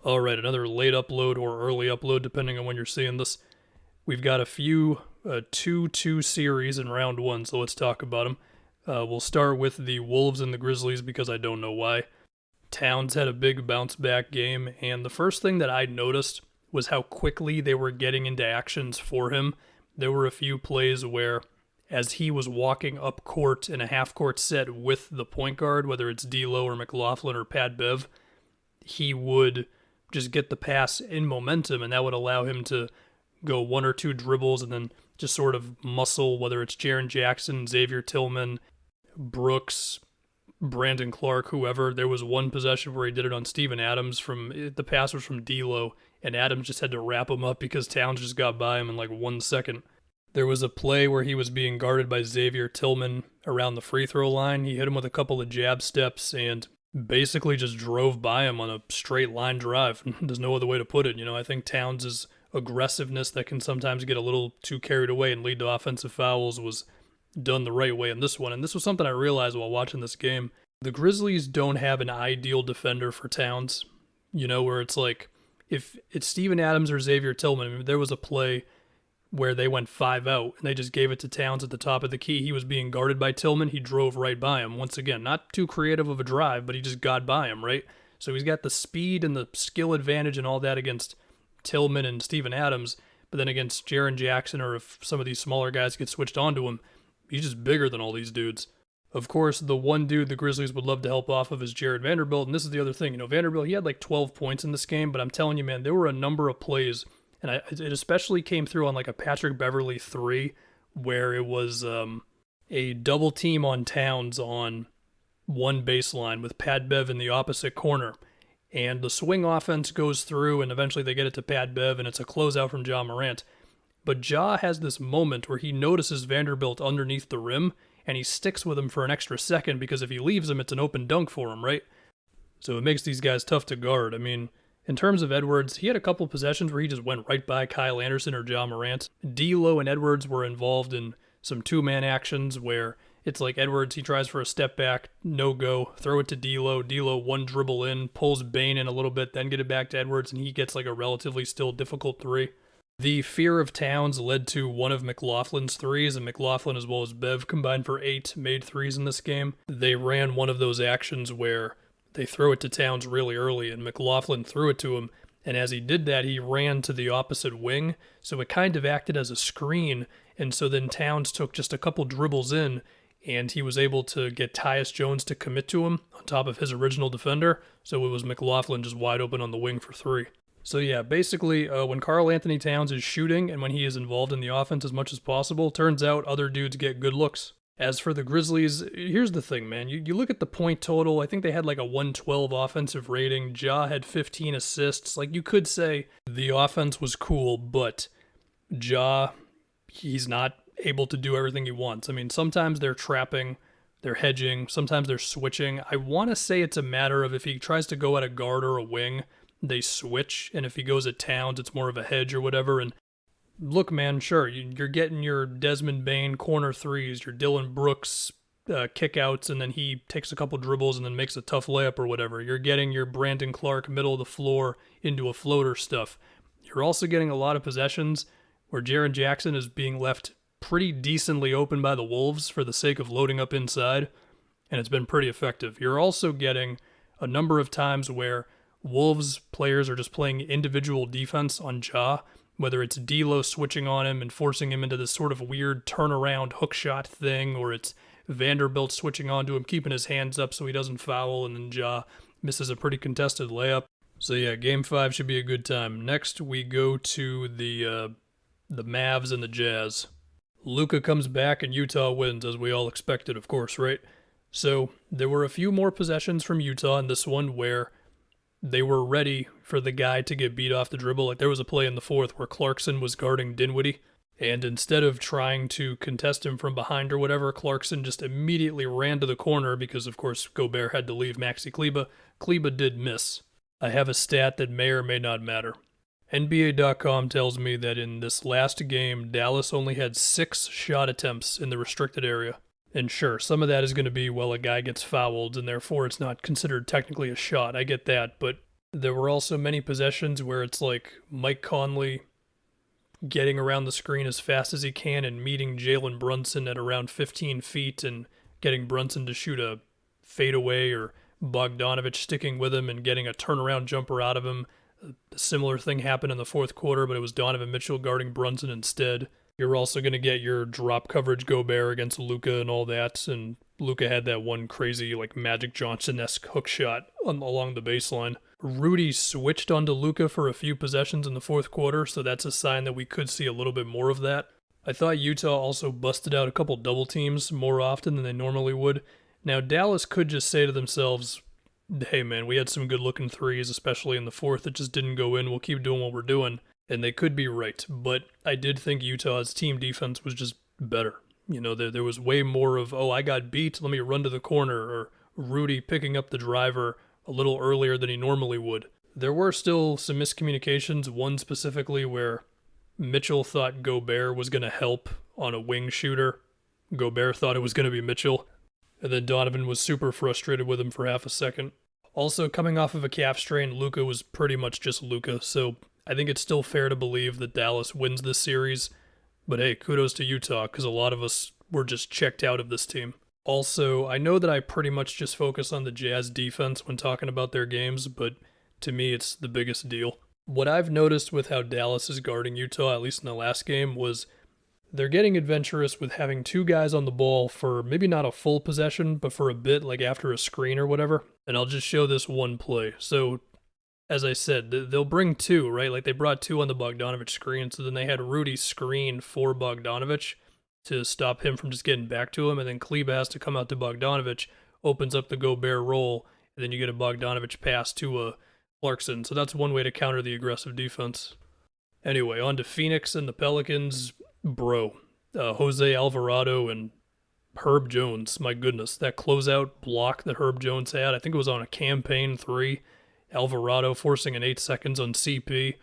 All right, another late upload or early upload, depending on when you're seeing this. We've got a few 2-2 series in round one, so let's talk about them. We'll start with the Wolves and the Grizzlies because I don't know why. Towns had a big bounce back game, and the first thing that I noticed was how quickly they were getting into actions for him. There were a few plays where, as he was walking up court in a half court set with the point guard, whether it's D'Lo or McLaughlin or Pat Bev, he would just get the pass in momentum, and that would allow him to go one or two dribbles and then just sort of muscle, whether it's Jaren Jackson, Xavier Tillman, Brooks, Brandon Clark, whoever. There was one possession where he did it on Steven Adams. The pass was from D'Lo, and Adams just had to wrap him up because Towns just got by him in like 1 second. There was a play where he was being guarded by Xavier Tillman around the free throw line. He hit him with a couple of jab steps and basically just drove by him on a straight line drive. There's no other way to put it. I think Towns' aggressiveness that can sometimes get a little too carried away and lead to offensive fouls was done the right way in this one. And this was something I realized while watching this game. The Grizzlies don't have an ideal defender for Towns, where it's like, if it's Steven Adams or Xavier Tillman, there was a play where they went 5 out and they just gave it to Towns at the top of the key. He was being guarded by Tillman. He drove right by him. Once again, not too creative of a drive, but he just got by him, right? So he's got the speed and the skill advantage and all that against Tillman and Steven Adams, but then against Jaren Jackson, or if some of these smaller guys get switched onto him, he's just bigger than all these dudes. Of course, the one dude the Grizzlies would love to help off of is Jared Vanderbilt, and this is the other thing. Vanderbilt, he had like 12 points in this game, but I'm telling you, man, there were a number of plays, and it especially came through on like a Patrick Beverley 3, where it was a double team on Towns on one baseline with Pat Bev in the opposite corner. And the swing offense goes through, and eventually they get it to Pat Bev, and it's a closeout from Ja Morant. But Ja has this moment where he notices Vanderbilt underneath the rim, and he sticks with him for an extra second, because if he leaves him, it's an open dunk for him, right? So it makes these guys tough to guard. I mean, in terms of Edwards, he had a couple possessions where he just went right by Kyle Anderson or Ja Morant. D'Lo and Edwards were involved in some two-man actions where it's like Edwards, he tries for a step back, no go, throw it to D'Lo. D'Lo one dribble in, pulls Bane in a little bit, then get it back to Edwards, and he gets like a relatively still difficult three. The fear of Towns led to one of McLaughlin's threes, and McLaughlin as well as Bev combined for 8 made threes in this game. They ran one of those actions where they throw it to Towns really early, and McLaughlin threw it to him, and as he did that, he ran to the opposite wing, so it kind of acted as a screen, and so then Towns took just a couple dribbles in, and he was able to get Tyus Jones to commit to him on top of his original defender, so it was McLaughlin just wide open on the wing for 3. So yeah, basically, when Karl Anthony Towns is shooting and when he is involved in the offense as much as possible, turns out other dudes get good looks. As for the Grizzlies, here's the thing, man. You look at the point total, I think they had like a 112 offensive rating. Ja had 15 assists. Like, you could say the offense was cool, but Ja, he's not able to do everything he wants. I mean, sometimes they're trapping, they're hedging, sometimes they're switching. I want to say it's a matter of if he tries to go at a guard or a wing, they switch, and if he goes at Towns, it's more of a hedge or whatever. And look, man, sure, you're getting your Desmond Bane corner threes, your Dylan Brooks kickouts, and then he takes a couple dribbles and then makes a tough layup or whatever. You're getting your Brandon Clark middle of the floor into a floater stuff. You're also getting a lot of possessions where Jaren Jackson is being left pretty decently open by the Wolves for the sake of loading up inside, and it's been pretty effective. You're also getting a number of times where Wolves players are just playing individual defense on Ja, whether it's D'Lo switching on him and forcing him into this sort of weird turnaround hook shot thing, or it's Vanderbilt switching onto him, keeping his hands up so he doesn't foul, and then Ja misses a pretty contested layup. So yeah, Game 5 should be a good time. Next, we go to the Mavs and the Jazz. Luka comes back and Utah wins, as we all expected, of course, right? So there were a few more possessions from Utah in this one where they were ready for the guy to get beat off the dribble. Like, there was a play in the fourth where Clarkson was guarding Dinwiddie, and instead of trying to contest him from behind or whatever, Clarkson just immediately ran to the corner because, of course, Gobert had to leave Maxi Kleber. Kleber did miss. I have a stat that may or may not matter. NBA.com tells me that in this last game, Dallas only had 6 shot attempts in the restricted area. And sure, some of that is going to be, well, a guy gets fouled, and therefore it's not considered technically a shot. I get that, but There were also many possessions where it's like Mike Conley getting around the screen as fast as he can and meeting Jalen Brunson at around 15 feet and getting Brunson to shoot a fadeaway, or Bogdanovich sticking with him and getting a turnaround jumper out of him. A similar thing happened in the fourth quarter, but it was Donovan Mitchell guarding Brunson instead. You're also going to get your drop coverage Gobert against Luka and all that, and Luka had that one crazy like Magic Johnson-esque hook shot along the baseline. Rudy switched onto Luka for a few possessions in the fourth quarter, so that's a sign that we could see a little bit more of that. I thought Utah also busted out a couple double teams more often than they normally would. Now Dallas could just say to themselves, hey man, we had some good looking threes, especially in the fourth, that just didn't go in. We'll keep doing what we're doing. And they could be right, but I did think Utah's team defense was just better. You know, there was way more of, oh, I got beat, let me run to the corner, or Rudy picking up the driver a little earlier than he normally would. There were still some miscommunications, one specifically where Mitchell thought Gobert was going to help on a wing shooter. Gobert thought it was going to be Mitchell, and then Donovan was super frustrated with him for half a second. Also, coming off of a calf strain, Luka was pretty much just Luka, so I think it's still fair to believe that Dallas wins this series, but hey, kudos to Utah, because a lot of us were just checked out of this team. Also, I know that I pretty much just focus on the Jazz defense when talking about their games, but to me it's the biggest deal. What I've noticed with how Dallas is guarding Utah, at least in the last game, was they're getting adventurous with having two guys on the ball for maybe not a full possession, but for a bit, like after a screen or whatever. And I'll just show this one play. So, as I said, they'll bring two, right? Like they brought two on the Bogdanovich screen, so then they had Rudy screen for Bogdanovich to stop him from just getting back to him, and then Kleba has to come out to Bogdanovich, opens up the Gobert roll, and then you get a Bogdanovich pass to Clarkson. So that's one way to counter the aggressive defense. Anyway, on to Phoenix and the Pelicans. Bro, Jose Alvarado and Herb Jones, my goodness, that closeout block that Herb Jones had, I think it was on a campaign 3. Alvarado forcing an 8 seconds on CP,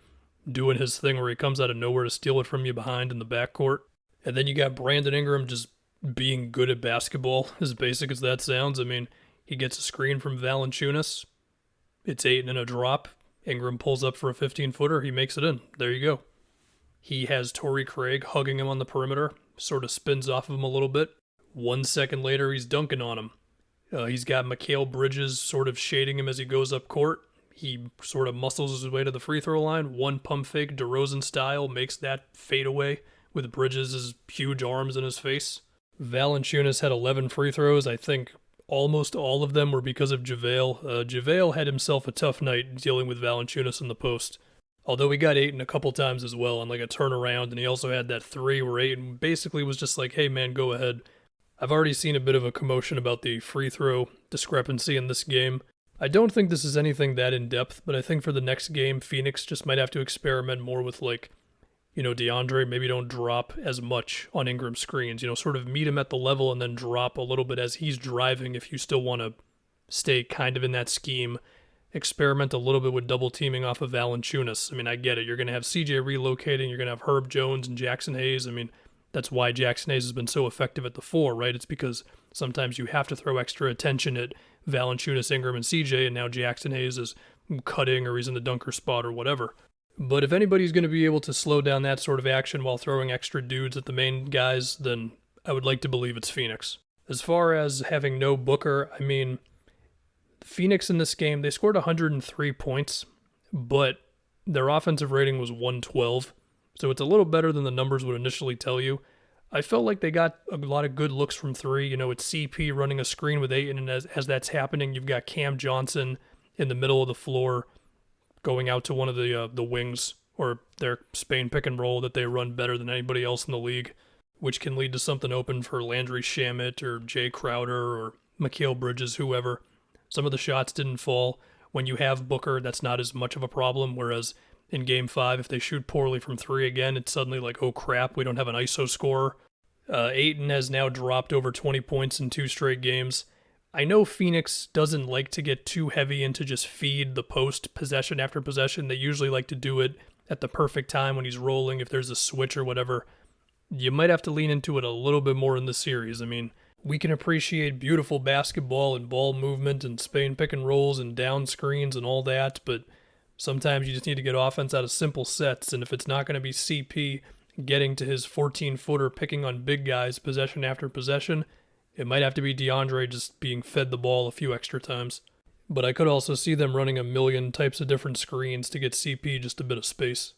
doing his thing where he comes out of nowhere to steal it from you behind in the backcourt. And then you got Brandon Ingram just being good at basketball, as basic as that sounds. I mean, he gets a screen from Valanciunas. It's 8 and a drop. Ingram pulls up for a 15-footer. He makes it in. There you go. He has Torrey Craig hugging him on the perimeter, sort of spins off of him a little bit. 1 second later, he's dunking on him. He's got Mikal Bridges sort of shading him as he goes up court. He sort of muscles his way to the free throw line. One pump fake, DeRozan style, makes that fadeaway with Bridges' huge arms in his face. Valanciunas had 11 free throws. I think almost all of them were because of JaVale. JaVale had himself a tough night dealing with Valanciunas in the post. Although he got Ayton a couple times as well on like a turnaround, and he also had that 3 where Ayton basically was just like, hey man, go ahead. I've already seen a bit of a commotion about the free throw discrepancy in this game. I don't think this is anything that in-depth, but I think for the next game, Phoenix just might have to experiment more with like, you know, DeAndre, maybe don't drop as much on Ingram screens, you know, sort of meet him at the level and then drop a little bit as he's driving if you still want to stay kind of in that scheme. Experiment a little bit with double teaming off of Valanciunas. I mean, I get it. You're going to have CJ relocating. You're going to have Herb Jones and Jackson Hayes. I mean, that's why Jackson Hayes has been so effective at the 4, right? It's because sometimes you have to throw extra attention at Valanciunas, Ingram, and CJ, and now Jackson Hayes is cutting or he's in the dunker spot or whatever. But if anybody's going to be able to slow down that sort of action while throwing extra dudes at the main guys, then I would like to believe it's Phoenix. As far as having no Booker, I mean, Phoenix in this game, they scored 103 points, but their offensive rating was 112, so it's a little better than the numbers would initially tell you. I felt like they got a lot of good looks from 3. You know, it's CP running a screen with Ayton, and as that's happening, you've got Cam Johnson in the middle of the floor going out to one of the wings, or their Spain pick and roll that they run better than anybody else in the league, which can lead to something open for Landry Shamet or Jay Crowder or Mikal Bridges, whoever. Some of the shots didn't fall. When you have Booker, that's not as much of a problem, whereas in Game 5, if they shoot poorly from 3 again, it's suddenly like, oh crap, we don't have an ISO scorer. Ayton has now dropped over 20 points in 2 straight games. I know Phoenix doesn't like to get too heavy into just feed the post possession after possession. They usually like to do it at the perfect time when he's rolling, if there's a switch or whatever. You might have to lean into it a little bit more in this series. I mean, we can appreciate beautiful basketball and ball movement and Spain pick and rolls and down screens and all that, but Sometimes you just need to get offense out of simple sets, and if it's not going to be CP getting to his 14-footer, picking on big guys possession after possession, it might have to be DeAndre just being fed the ball a few extra times. But I could also see them running a million types of different screens to get CP just a bit of space.